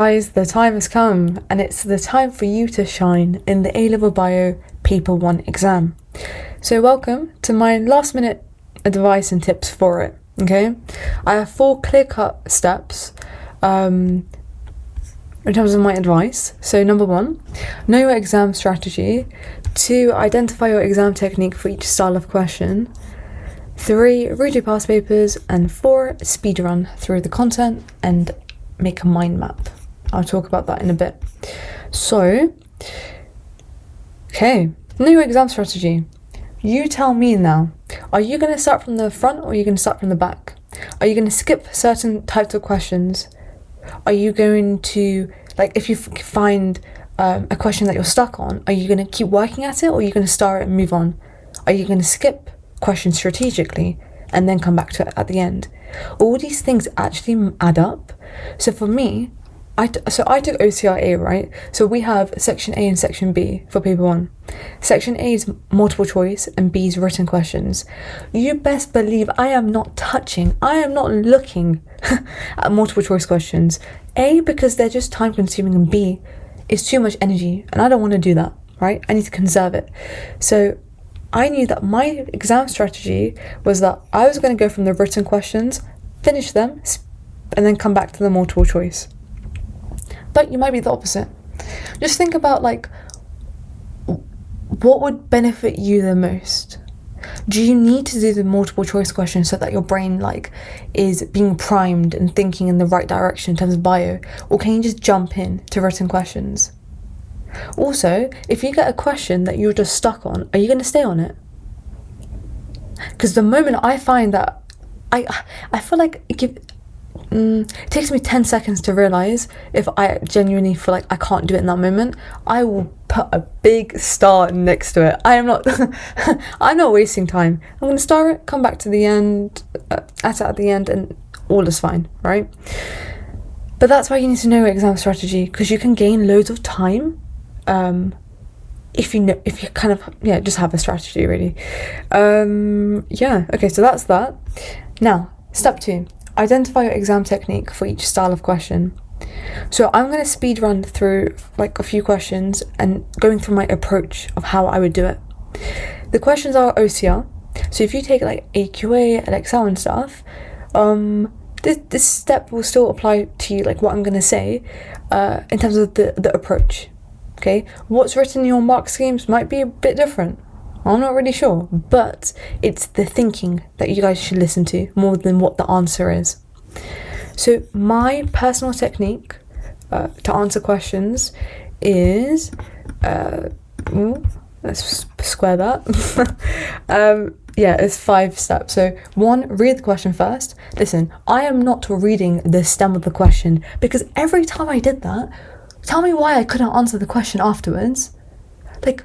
Guys, the time has come, and it's the time for you to shine in the A-Level Bio Paper 1 exam. So welcome to my last minute advice and tips for it, okay? I have 4 clear-cut steps in terms of my advice. So number 1, know your exam strategy. 2, identify your exam technique for each style of question. 3, read your past papers. And 4, speed run through the content and make a mind map. I'll talk about that in a bit. So, okay, know your exam strategy. You tell me now, are you going to start from the front or are you going to start from the back? Are you going to skip certain types of questions? Are you going to, like, if you find a question that you're stuck on, are you going to keep working at it or are you going to start it and move on? Are you going to skip questions strategically and then come back to it at the end? All these things actually add up. So for me, I took OCR A, right? So we have section A and section B for paper 1. Section A is multiple choice and B is written questions. You best believe I am not looking at multiple choice questions. A, because they're just time consuming, and B, is too much energy and I don't want to do that, right? I need to conserve it. So I knew that my exam strategy was that I was going to go from the written questions, finish them, and then come back to the multiple choice. But you might be the opposite. Just think about, like, what would benefit you the most? Do you need to do the multiple choice questions so that your brain, like, is being primed and thinking in the right direction in terms of bio? Or can you just jump in to written questions? Also, if you get a question that you're just stuck on, are you going to stay on it? Because the moment I find that I feel like it takes me 10 seconds to realise if I genuinely feel like I can't do it in that moment, I will put a big star next to it. I am not I'm not wasting time. I'm going to start it, come back to the end, at the end, and all is fine, right? But that's why you need to know your exam strategy, because you can gain loads of time if you kind of just have a strategy, really. Okay, so that's that. Now, step 2, identify your exam technique for each style of question. So I'm going to speed run through like a few questions and going through my approach of how I would do it. The questions are OCR. So if you take like AQA and Excel and stuff, this step will still apply to you, like what I'm going to say, in terms of the approach. Okay, what's written in your mark schemes might be a bit different. I'm not really sure, but it's the thinking that you guys should listen to more than what the answer is. So my personal technique to answer questions is, let's square that. It's 5 steps. So 1, read the question first. Listen, I am not reading the stem of the question, because every time I did that, tell me why I couldn't answer the question afterwards. Like,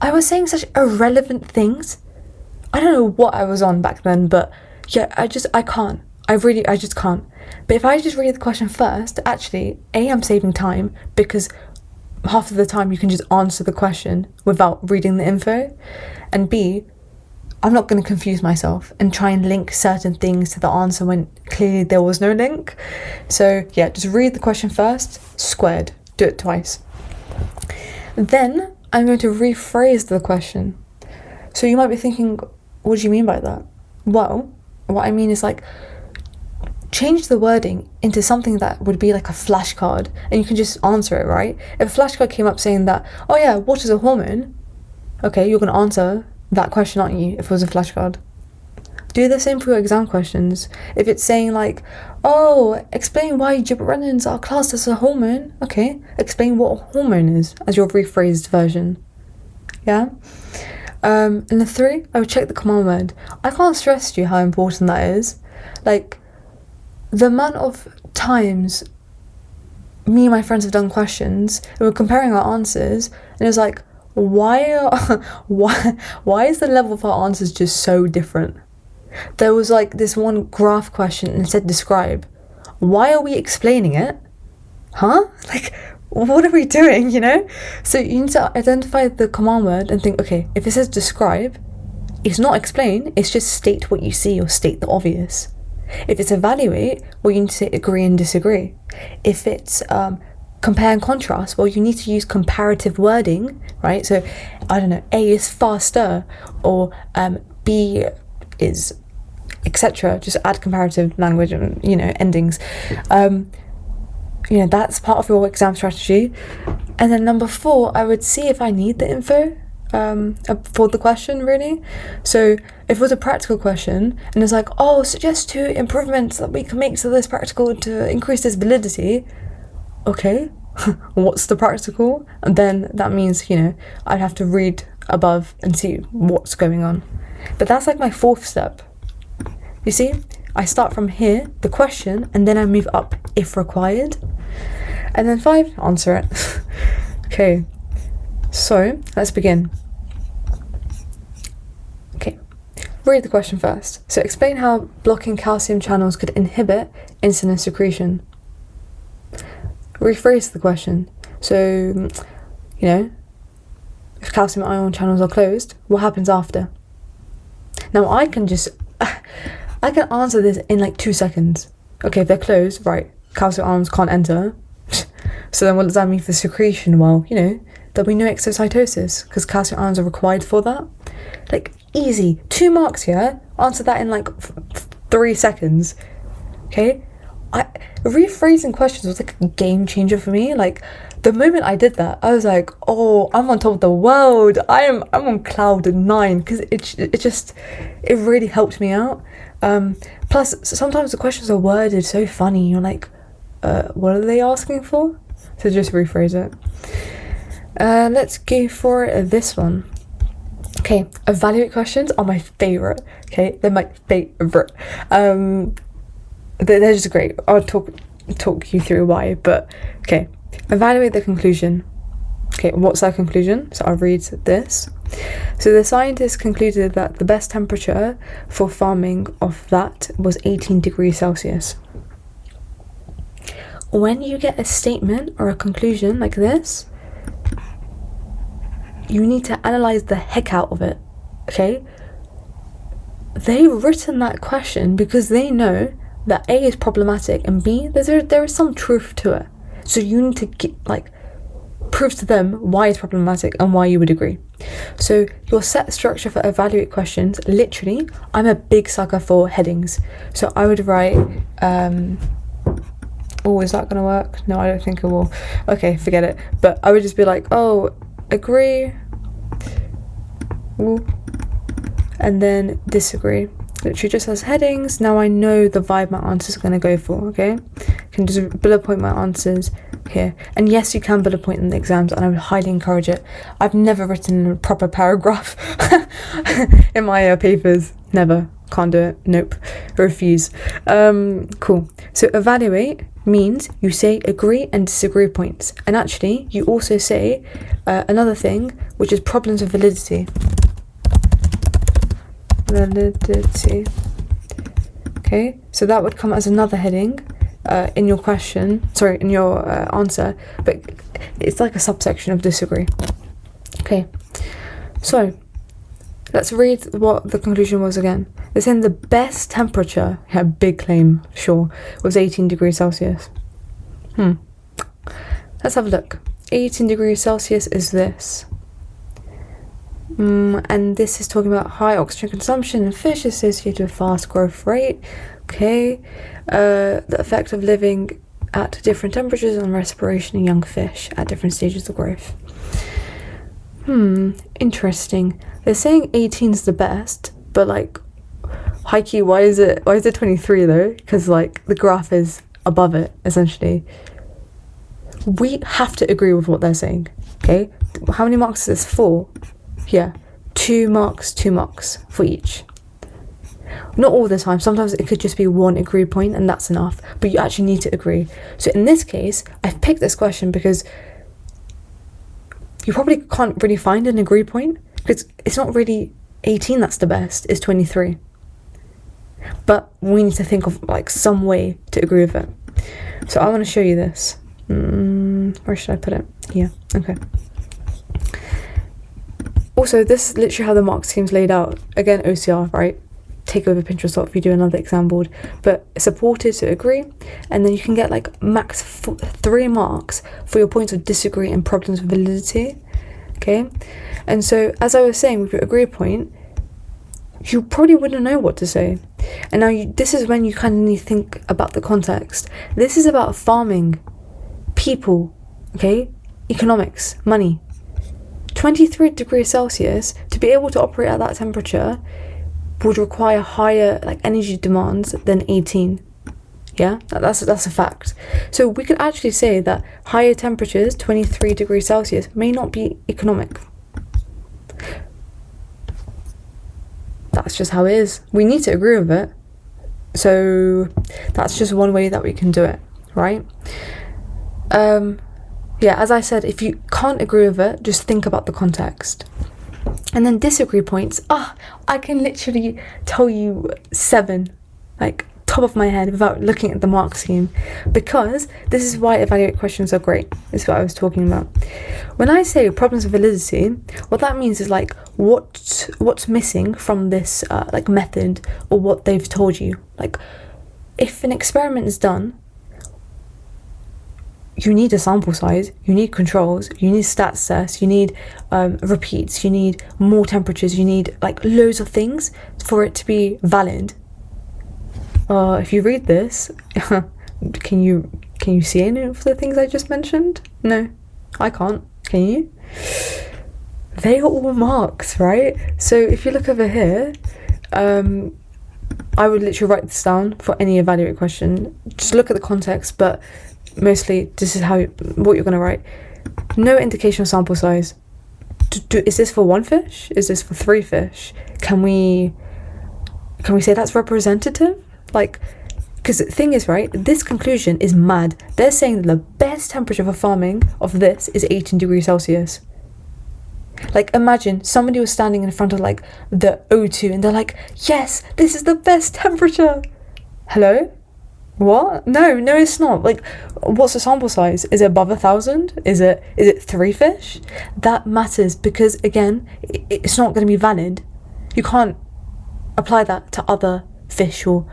I was saying such irrelevant things. I don't know what I was on back then, but yeah, I just can't. I just can't. But if I just read the question first, actually, A, I'm saving time, because half of the time you can just answer the question without reading the info. And B, I'm not going to confuse myself and try and link certain things to the answer when clearly there was no link. So yeah, just read the question first, squared. Do it twice. Then I'm going to rephrase the question. So you might be thinking, what do you mean by that? Well, what I mean is, like, change the wording into something that would be like a flashcard and you can just answer it, right? If a flashcard came up saying that, oh yeah, what is a hormone? Okay, you're going to answer that question, aren't you, if it was a flashcard? Do the same for your exam questions. If it's saying like, oh, explain why gibberellins are classed as a hormone. Okay, explain what a hormone is as your rephrased version. Yeah? And the 3, I would check the command word. I can't stress to you how important that is. Like, the amount of times me and my friends have done questions and we're comparing our answers, and it was like, why is the level of our answers just so different? There was like this one graph question and it said describe. Why are we explaining it? Huh? Like, what are we doing, you know? So you need to identify the command word and think, okay, if it says describe, it's not explain, it's just state what you see or state the obvious. If it's evaluate, well, you need to say agree and disagree. If it's compare and contrast, well, you need to use comparative wording, right? So, I don't know, A is faster, or B is, etc. Just add comparative language and, endings. That's part of your exam strategy. And then number 4, I would see if I need the info for the question, really. So if it was a practical question and it's like, suggest 2 improvements that we can make to this practical to increase this validity, okay, what's the practical? And then that means, I'd have to read above and see what's going on. But that's like my 4th step. You see, I start from here, the question, and then I move up if required. And then 5, answer it. Okay, so let's begin. Okay, read the question first. So explain how blocking calcium channels could inhibit insulin secretion. Rephrase the question. So, if calcium ion channels are closed, what happens after? Now I can answer this in like 2 seconds. Okay, if they're closed, right, calcium ions can't enter. So then what does that mean for secretion? Well, there'll be no exocytosis because calcium ions are required for that. Like, easy. 2 marks here. Answer that in like 3 seconds. Okay? Rephrasing questions was like a game changer for me. Like, the moment I did that, I was like, I'm on top of the world. I'm on cloud 9 because it really helped me out. Plus, sometimes the questions are worded so funny. You're like, what are they asking for? So just rephrase it. Let's go for this one. Okay, evaluate questions are my favourite. Okay, they're my favourite. They're just great. I'll talk you through why. But okay, evaluate the conclusion. Okay, what's our conclusion? So I'll read this. So the scientists concluded that the best temperature for farming of that was 18 degrees Celsius. When you get a statement or a conclusion like this, you need to analyze the heck out of it, okay? They've written that question because they know that A is problematic and B, there is some truth to it. So you need to prove to them why it's problematic and why you would agree. So your set structure for evaluate questions, literally, I'm a big sucker for headings. So I would write, is that gonna work? No, I don't think it will. Okay, forget it. But I would just be like, agree, and then disagree. Literally just as headings. Now I know the vibe my answers are gonna go for, okay? I can just bullet point my answers here. And yes, you can bullet point in the exams, and I would highly encourage it. I've never written a proper paragraph in my papers. Never. Can't do it. Nope. Refuse. Cool. So evaluate means you say agree and disagree points. And actually, you also say another thing, which is problems with validity. Validity. Okay, so that would come as another heading in your question, in your answer, but it's like a subsection of disagree. Okay, so let's read what the conclusion was again. They're saying the best temperature, big claim, sure, was 18 degrees Celsius. Let's have a look. 18 degrees Celsius is this. And this is talking about high oxygen consumption in fish associated with fast growth rate. Okay. The effect of living at different temperatures on respiration in young fish at different stages of growth. Interesting. They're saying 18 is the best, but high key, why is it 23 though? Because the graph is above it, essentially. We have to agree with what they're saying. Okay. How many marks is this? 4. Yeah, 2 marks for each. Not all the time. Sometimes it could just be 1 agree point and that's enough, but you actually need to agree. So in this case, I've picked this question because you probably can't really find an agree point because it's not really 18 that's the best, it's 23. But we need to think of some way to agree with it. So I want to show you this. Where should I put it? Here. Okay. Also, this is literally how the mark scheme's laid out. Again, OCR, right? take over pinch of salt if you do another exam board, but supported, so agree, and then you can get like max 3 marks for your points of disagree and problems with validity. Okay, and so as I was saying, with your agree point, you probably wouldn't know what to say. And now this is when you kind of need to think about the context. This is about farming, people, okay, economics, money. 23 degrees Celsius, to be able to operate at that temperature would require higher like energy demands than 18. Yeah, that's a fact. So we could actually say that higher temperatures, 23 degrees Celsius, may not be economic. That's just how it is. We need to agree with it. So that's just one way that we can do it, right? Yeah, as I said, if you can't agree with it, just think about the context. And then disagree points. I can literally tell you 7, like top of my head, without looking at the mark scheme, because this is why evaluate questions are great. This is what I was talking about. When I say problems of validity, what that means is like what's missing from this like method, or what they've told you. Like if an experiment is done, you need a sample size, you need controls, you need stats tests, you need repeats, you need more temperatures, you need like loads of things for it to be valid. If you read this, can you see any of the things I just mentioned? No, I can't. Can you? They are all marks, right? So if you look over here, I would literally write this down for any evaluate question. Just look at the context, but mostly this is what you're going to write. No indication of sample size. Is this for 1 fish? Is this for 3 fish? Can we say that's representative? Like, because the thing is, right, this conclusion is mad. They're saying that the best temperature for farming of this is 18 degrees Celsius. Like, imagine somebody was standing in front of like the O2 and they're like, yes, this is the best temperature. Hello? What? No, it's not. Like, what's the sample size? Is it above 1,000? Is it 3 fish? That matters, because again, it's not going to be valid. You can't apply that to other fish or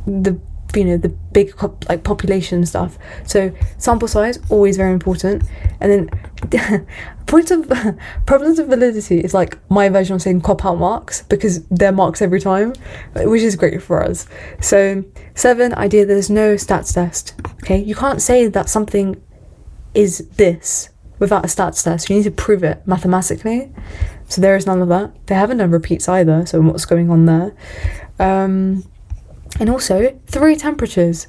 the big like population stuff. So sample size, always very important. And then problems of validity is like my version of saying cop out marks, because they're marks every time, which is great for us. So 7, idea there's no stats test. Okay, you can't say that something is this without a stats test. You need to prove it mathematically. So there is none of that. They haven't done repeats either, so what's going on there? And also 3 temperatures.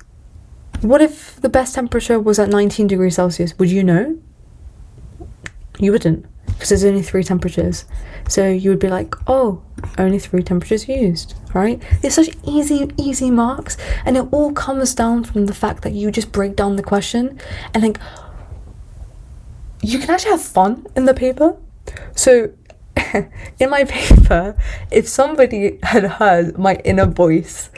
What if the best temperature was at 19 degrees Celsius? Would you know? You wouldn't, because there's only 3 temperatures. So you would be like, oh, only 3 temperatures used, right? They're such easy marks, and it all comes down from the fact that you just break down the question, and like you can actually have fun in the paper. So in my paper, if somebody had heard my inner voice,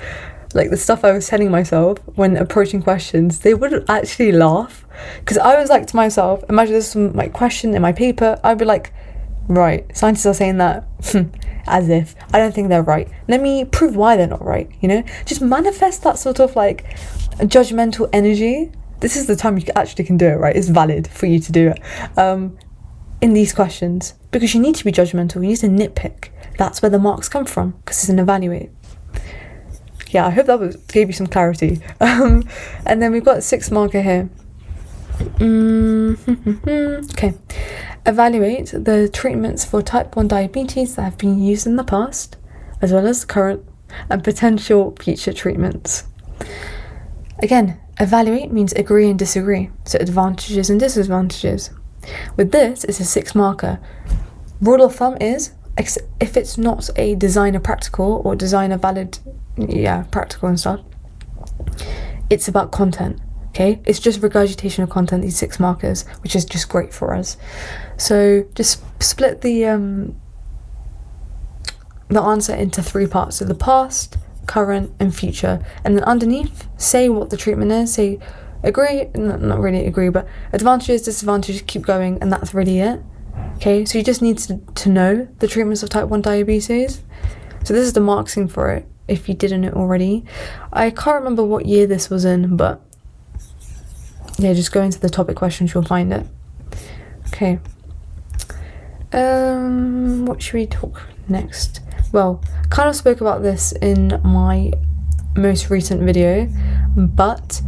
like the stuff I was telling myself when approaching questions, they would actually laugh, because I was like to myself, imagine there's some like question in my paper, I'd be like, right, scientists are saying that as if I don't think they're right, let me prove why they're not right, just manifest that sort of like judgmental energy. This is the time you actually can do it, right? It's valid for you to do it in these questions, because you need to be judgmental, you need to nitpick. That's where the marks come from, because it's an evaluate. Yeah, I hope that gave you some clarity. And then we've got a 6 marker here. Okay. Evaluate the treatments for type 1 diabetes that have been used in the past, as well as current and potential future treatments. Again, evaluate means agree and disagree, so advantages and disadvantages. With this, it's a 6 marker. Rule of thumb is, if it's not a designer practical or designer valid, practical and stuff, it's about content, okay? It's just regurgitation of content, these 6 markers, which is just great for us. So just split the answer into 3 parts. So the past, current, and future. And then underneath, say what the treatment is, say agree, not really agree, but advantages, disadvantages, keep going, and that's really it. Okay, so you just need to know the treatments of type 1 diabetes. So this is the mark scheme for it, if you didn't know already. I can't remember what year this was in, but yeah, just go into the topic questions, you'll find it. Okay. What should we talk next? Well, kind of spoke about this in my most recent video, but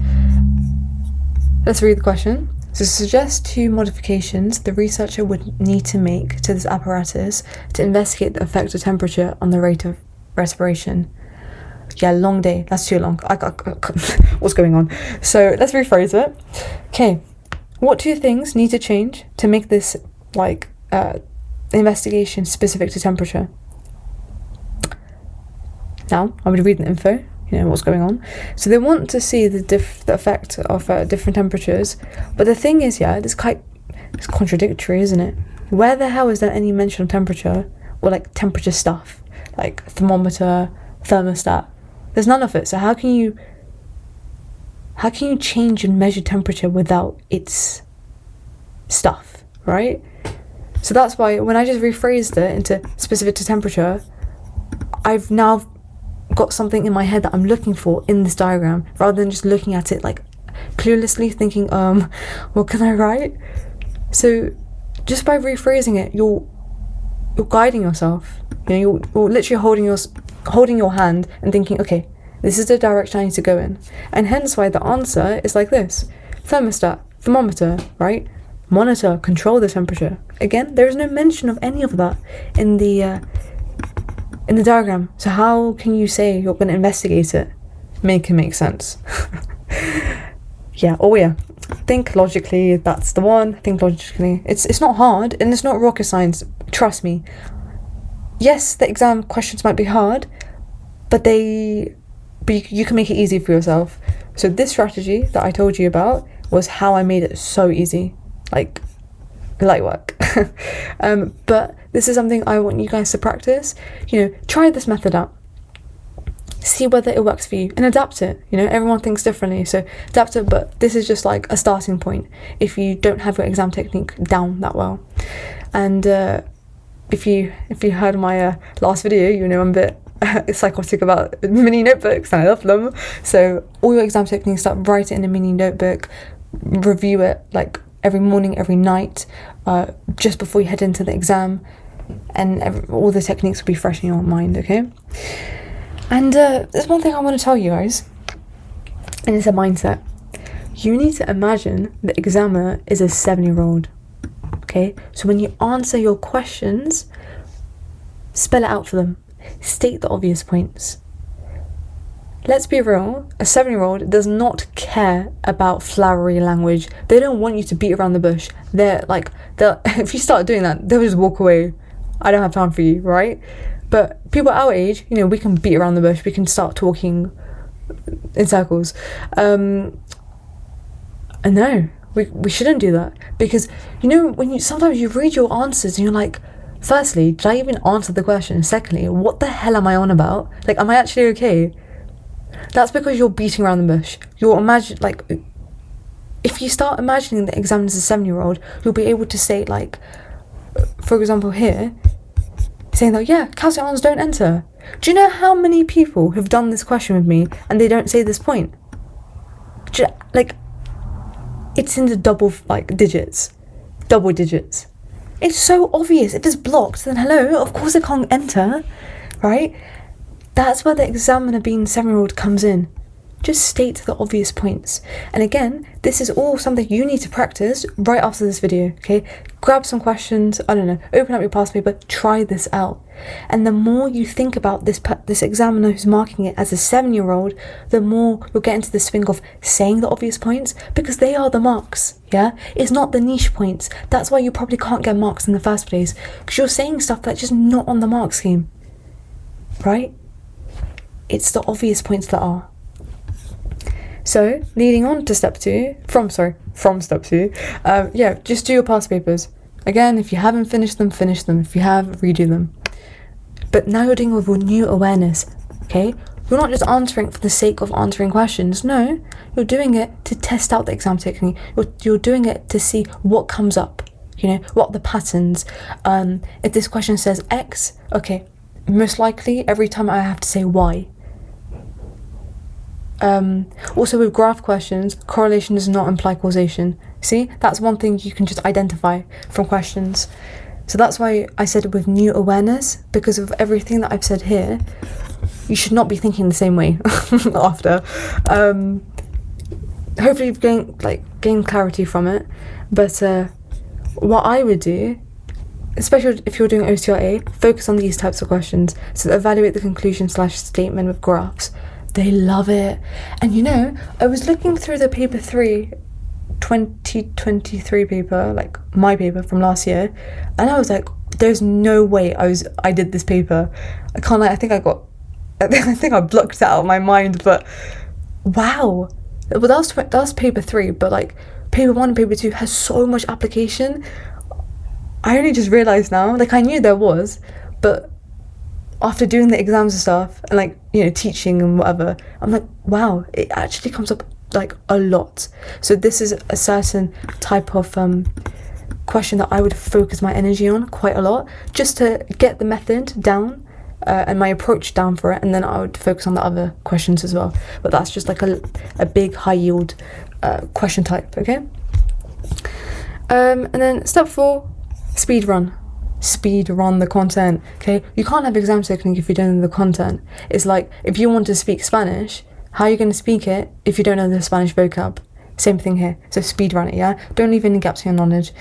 let's read the question. So suggest 2 modifications the researcher would need to make to this apparatus to investigate the effect of temperature on the rate of respiration. Yeah, long day. That's too long. What's going on? So let's rephrase it. Okay. What 2 things need to change to make this investigation specific to temperature? Now, I'm going to read the info. You know what's going on. So they want to see the effect of different temperatures, but the thing is, yeah, it's contradictory, isn't it? Where the hell is there any mention of temperature or like temperature stuff, like thermometer, thermostat? There's none of it. So how can you change and measure temperature without its stuff, right? So that's why when I just rephrased it into specific to temperature, I've now got something in my head that I'm looking for in this diagram, rather than just looking at it like cluelessly thinking, what can I write? So just by rephrasing it, you're guiding yourself. You know, you're literally holding your hand and thinking, okay, this is the direction I need to go in. And hence why the answer is like this: thermostat, thermometer, right? Monitor, control the temperature. Again, there is no mention of any of that in the diagram. So how can you say you're going to investigate it? Make it make sense. Yeah. Think logically. That's the one. Think logically. It's not hard, and it's not rocket science. Trust me. Yes, the exam questions might be hard, but you can make it easy for yourself. So this strategy that I told you about was how I made it so easy. Like light work. But this is something I want you guys to practice. You know, try this method out, see whether it works for you, and adapt it. You know, everyone thinks differently, so adapt it, but this is just like a starting point if you don't have your exam technique down that well. And if you heard my last video, you know I'm a bit psychotic about mini notebooks, and I love them. So all your exam techniques, start write it in a mini notebook, review it like every morning, every night, just before you head into the exam, and all the techniques will be fresh in your mind, okay? And there's one thing I want to tell you guys, and it's a mindset. You need to imagine the examiner is a 7-year-old, okay? So when you answer your questions, spell it out for them. State the obvious points. Let's be real, a 7-year-old does not care about flowery language. They don't want you to beat around the bush. They're if you start doing that, they'll just walk away. I don't have time for you, right? But people our age, you know, we can beat around the bush. We can start talking in circles. And no, we shouldn't do that, because you know sometimes you read your answers and you're like, firstly, did I even answer the question? Secondly, what the hell am I on about? Like, am I actually okay? That's because you're beating around the bush. You'll imagine, like, if you start imagining the examiner's a 7-year-old, you'll be able to say, like, for example here, saying that, yeah, calcium ions don't enter. Do you know how many people have done this question with me and they don't say this point? Like, it's in the double digits. It's so obvious. If it's blocked, then hello, of course it can't enter, right? That's where the examiner being 7-year-old comes in. Just state the obvious points. And again, this is all something you need to practice right after this video, okay? Grab some questions, I don't know, open up your past paper, try this out. And the more you think about this examiner who's marking it as a 7-year-old, the more you'll get into the swing of saying the obvious points, because they are the marks, yeah? It's not the niche points. That's why you probably can't get marks in the first place, because you're saying stuff that's just not on the mark scheme, right? It's the obvious points that are. So, leading on to step 2, from step 2, just do your past papers. Again, if you haven't finished them, finish them. If you have, redo them. But now you're doing it with new awareness, okay? You're not just answering for the sake of answering questions. No, you're doing it to test out the exam technique. You're doing it to see what comes up, you know, what are the patterns. If this question says X, okay, most likely every time I have to say why. Also with graph questions, correlation does not imply causation. See, that's one thing you can just identify from questions. So that's why I said with new awareness, because of everything that I've said here, you should not be thinking the same way after. Hopefully you've gained clarity from it. But what I would do, especially if you're doing OCR A, focus on these types of questions. So evaluate the conclusion/statement with graphs. They love it. And you know, I was looking through the paper 3 2023 paper, like my paper from last year, and I was like, there's no way I did this paper. I can't lie, I think I blocked it out of my mind, but wow. Well, that was paper 3, but like paper 1 and paper 2 has so much application. I only just realised now, like I knew there was, but after doing the exams and stuff, and like, you know, teaching and whatever, I'm like, wow, it actually comes up like a lot. So this is a certain type of question that I would focus my energy on quite a lot, just to get the method down and my approach down for it, and then I would focus on the other questions as well. But that's just like a big high yield question type, okay? And then step 4, speed run the content, okay? You can't have exam technique if you don't know the content. It's like, if you want to speak Spanish, how are you going to speak it if you don't know the Spanish vocab? Same thing here. So speed run it, yeah? Don't leave any gaps in your knowledge.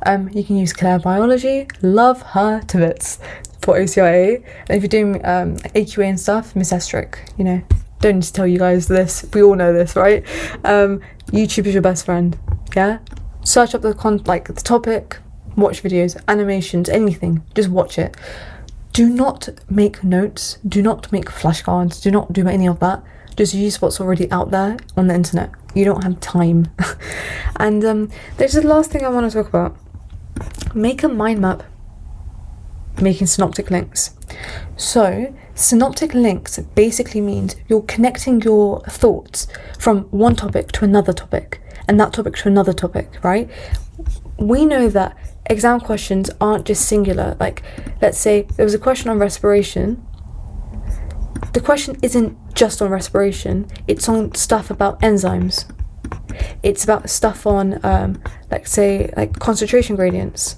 You can use Claire Biology, love her to bits, for OCR A. And if you're doing AQA and stuff, Miss Estrick, you know, don't need to tell you guys this. We all know this, right? YouTube is your best friend, yeah? Search up the topic, watch videos, animations, anything. Just watch it. Do not make notes. Do not make flashcards. Do not do any of that. Just use what's already out there on the internet. You don't have time. And there's the last thing I want to talk about. Make a mind map. Making synoptic links. So synoptic links basically means you're connecting your thoughts from one topic to another topic, and that topic to another topic, right? We know that exam questions aren't just singular. Like, let's say there was a question on respiration. The question isn't just on respiration, it's on stuff about enzymes. It's about stuff on, like concentration gradients.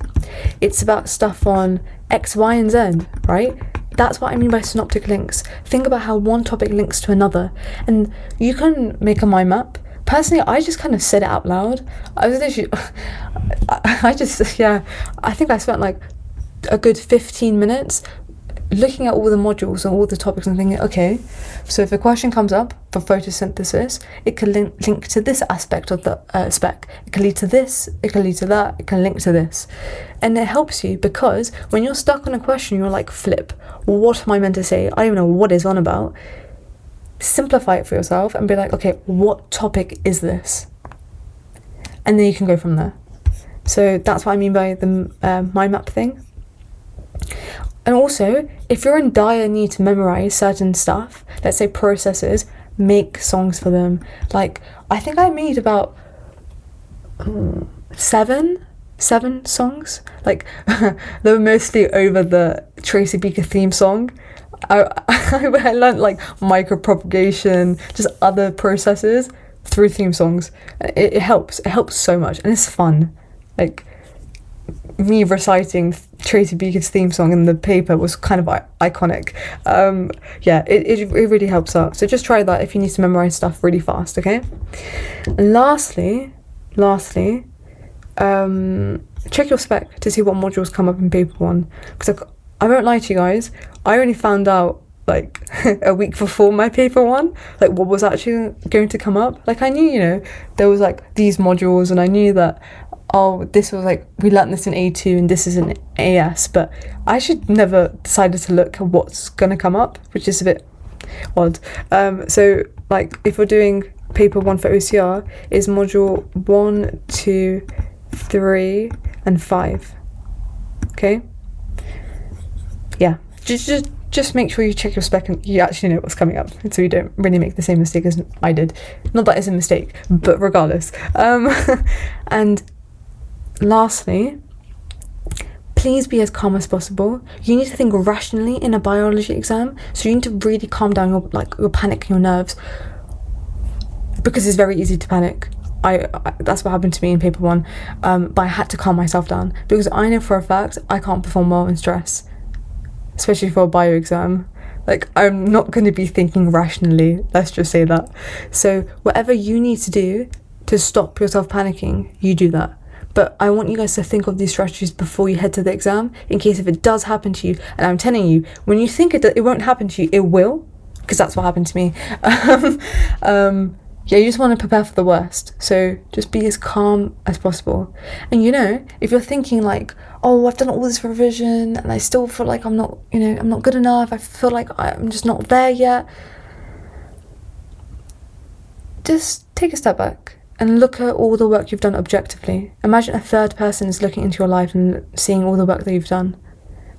It's about stuff on X, Y, and Z, right? That's what I mean by synoptic links. Think about how one topic links to another, and you can make a mind map. Personally, I just kind of said it out loud. I was literally, I think I spent like a good 15 minutes looking at all the modules and all the topics and thinking, okay, so if a question comes up for photosynthesis, it can link to this aspect of the spec. It can lead to this, it can lead to that, it can link to this. And it helps you, because when you're stuck on a question, you're like, flip, what am I meant to say? I don't even know what it's on about. Simplify it for yourself and be like, okay, what topic is this? And then you can go from there. So that's what I mean by the mind map thing. And also, if you're in dire need to memorize certain stuff, let's say processes, make songs for them. Like, I think I made about seven songs. Like, they were mostly over the Tracy Beaker theme song. I learned like micropropagation, just other processes through theme songs. It helps so much, and it's fun. Like, me reciting Tracy Beaker's theme song in the paper was kind of iconic. It really helps out. So just try that if you need to memorize stuff really fast, okay? And lastly, check your spec to see what modules come up in paper 1. Because I won't lie to you guys, I only found out like a week before my paper 1, like what was actually going to come up. Like, I knew, you know, there was like these modules, and I knew that, oh, this was like, we learnt this in A2 and this is in AS, but I should never decided to look at what's going to come up, which is a bit odd. So like, if we're doing paper 1 for OCR, is module 1, 2, 3 and 5, okay? Yeah, just make sure you check your spec and you actually know what's coming up, so you don't really make the same mistake as I did. Not that it's a mistake, but regardless. And lastly, please be as calm as possible. You need to think rationally in a biology exam, so you need to really calm down your panic and your nerves, because it's very easy to panic. I that's what happened to me in paper 1, but I had to calm myself down, because I know for a fact I can't perform well in stress, especially for a bio exam. Like, I'm not going to be thinking rationally, let's just say that. So whatever you need to do to stop yourself panicking, you do that. But I want you guys to think of these strategies before you head to the exam, in case if it does happen to you. And I'm telling you, when you think it won't happen to you, it will, because that's what happened to me. Yeah, you just want to prepare for the worst. So just be as calm as possible. And if you're thinking like, oh, I've done all this revision and I still feel like I'm not good enough, I feel like I'm just not there yet, just take a step back and look at all the work you've done objectively. Imagine a third person is looking into your life and seeing all the work that you've done.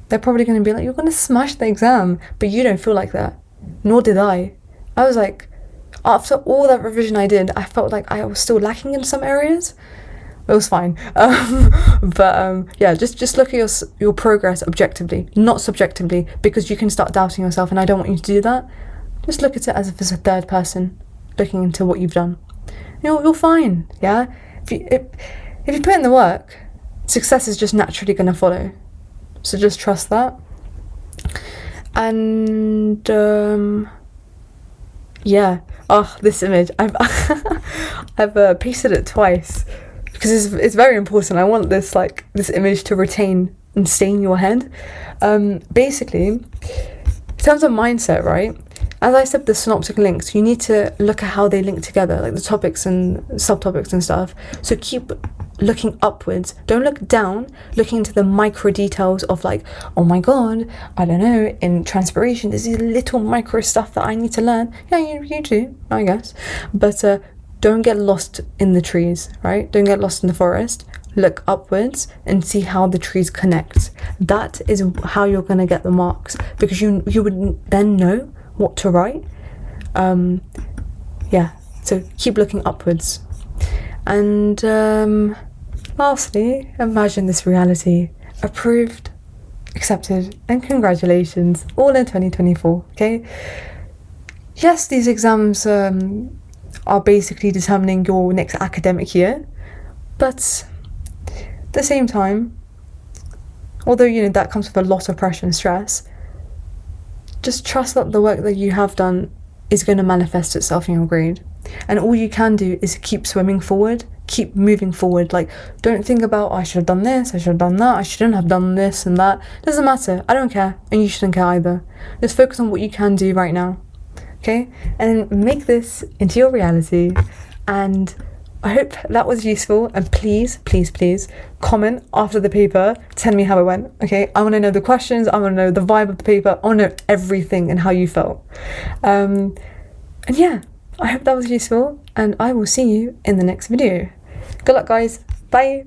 They're probably going to be like, you're going to smash the exam, but you don't feel like that. Nor did I. I was like, after all that revision I did, I felt like I was still lacking in some areas. It was fine. Yeah, just look at your progress objectively, not subjectively, because you can start doubting yourself, and I don't want you to do that. Just look at it as if it's a third person looking into what you've done. You're fine, yeah? If you put in the work, success is just naturally going to follow. So just trust that. And yeah. Oh, this image, I've pasted it twice because it's very important. I want this image to retain and stay in your head. Basically, in terms of mindset, right? As I said, the synoptic links, you need to look at how they link together, like the topics and subtopics and stuff. So keep looking upwards. Don't look down, looking into the micro details of like, oh my god, I don't know, in transpiration, there's these little micro stuff that I need to learn. Yeah, you do, I guess. But don't get lost in the trees, right? Don't get lost in the forest. Look upwards and see how the trees connect. That is how you're going to get the marks, because you would then know what to write. Yeah, so keep looking upwards. And lastly, imagine this reality. Approved, accepted, and congratulations, all in 2024, okay? Yes, these exams are basically determining your next academic year, but at the same time, although that comes with a lot of pressure and stress, just trust that the work that you have done is going to manifest itself in your grade. And all you can do is keep swimming forward, keep moving forward. Like, don't think about, I should have done this, I should have done that, I shouldn't have done this and that. Doesn't matter. I don't care, and you shouldn't care either. Just focus on what you can do right now, okay? And make this into your reality. And I hope that was useful, and please comment after the paper, tell me how it went, okay? I want to know the questions, I want to know the vibe of the paper, I want to know everything and how you felt. And yeah, I hope that was useful, and I will see you in the next video. Good luck, guys. Bye.